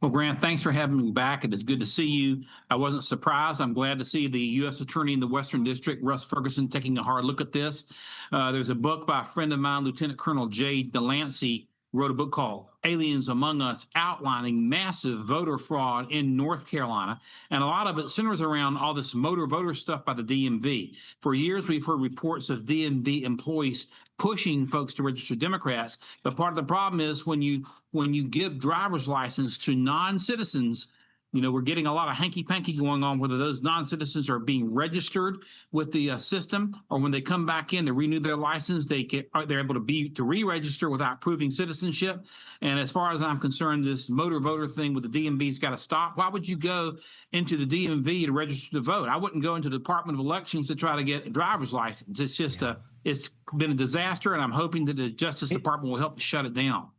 Well, Grant, thanks for having me back. It is good to see you. I wasn't surprised. I'm glad to see the U.S. Attorney in the Western District, Russ Ferguson, taking a hard look at this. There's a book by a friend of mine, Lieutenant Colonel Jay Delancey, wrote a book called Aliens Among Us, outlining massive voter fraud in North Carolina. And a lot of it centers around all this motor voter stuff by the DMV. For years, we've heard reports of DMV employees pushing folks to register Democrats. But part of the problem is when you give driver's license to non-citizens, we're getting a lot of hanky-panky going on, whether those non-citizens are being registered with the system, or when they come back in to renew their license, they're able to re-register without proving citizenship. And as far as I'm concerned, this motor voter thing with the DMV's got to stop. Why would you go into the DMV to register to vote? I wouldn't go into the Department of Elections to try to get a driver's license. It's just it's been a disaster, and I'm hoping that the Justice Department will help to shut it down.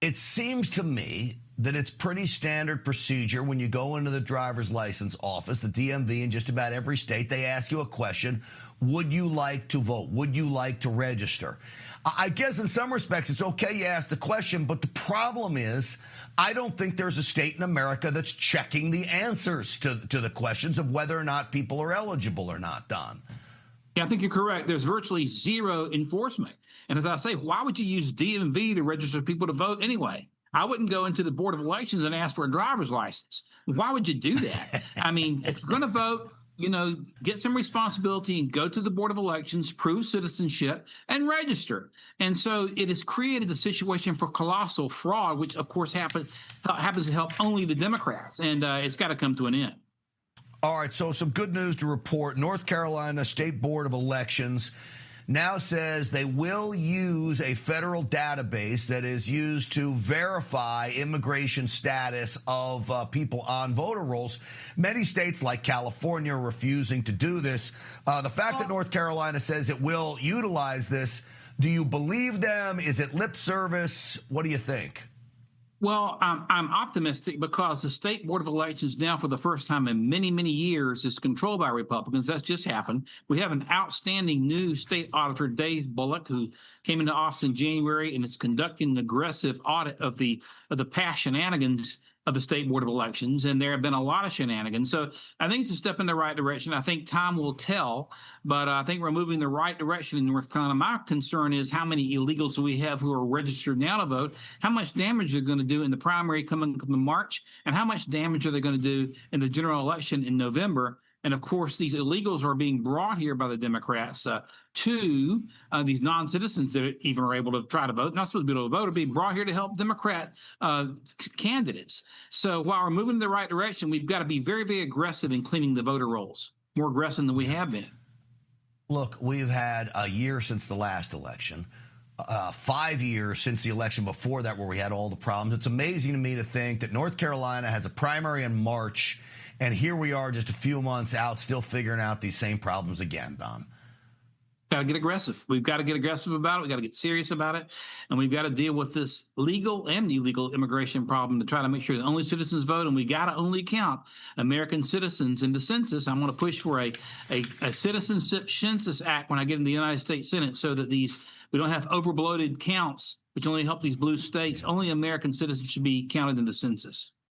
It seems to me that it's pretty standard procedure when you go into the driver's license office, the DMV in just about every state. They ask you a question: would you like to vote? Would you like to register? I guess in some respects it's okay you ask the question, but the problem is I don't think there's a state in America that's checking the answers to the questions of whether or not people are eligible or not, Don. Yeah, I think you're correct. There's virtually zero enforcement. And as I say, why would you use DMV to register people to vote anyway? I wouldn't go into the Board of Elections and ask for a driver's license. Why would you do that? I mean, if you're going to vote, get some responsibility and go to the Board of Elections, prove citizenship, and register. And so it has created a situation for colossal fraud, which, of course, happens to help only the Democrats. And it's got to come to an end. All right, so some good news to report. North Carolina State Board of Elections now says they will use a federal database that is used to verify immigration status of people on voter rolls. Many states like California are refusing to do this. The fact that North Carolina says it will utilize this, do you believe them? Is it lip service? What do you think? Well, I'm optimistic because the State Board of Elections now, for the first time in many, many years, is controlled by Republicans. That's just happened. We have an outstanding new state auditor, Dave Bullock, who came into office in January and is conducting an aggressive audit of the past shenanigans of the State Board of Elections, and there have been a lot of shenanigans. So I think it's a step in the right direction. I think time will tell, but I think we're moving in the right direction in North Carolina. My concern is how many illegals we have who are registered now to vote, how much damage they're going to do in the primary coming in March, and how much damage are they going to do in the general election in November. And of course, these illegals are being brought here by the Democrats to these non-citizens that even are able to try to vote, not supposed to be able to vote, are being brought here to help Democrat candidates. So while we're moving in the right direction, we've got to be very, very aggressive in cleaning the voter rolls, more aggressive than we have been. Look, we've had a year since the last election. 5 years since the election before that where we had all the problems. It's amazing to me to think that North Carolina has a primary in March, and here we are just a few months out still figuring out these same problems again, Don. Got to get aggressive. We've got to get aggressive about it. We've got to get serious about it. And we've got to deal with this legal and illegal immigration problem to try to make sure that only citizens vote. And we got to only count American citizens in the census. I'm going to push for a Citizenship Census Act when I get in the United States Senate so that we don't have overbloated counts, which only help these blue states. Only American citizens should be counted in the census.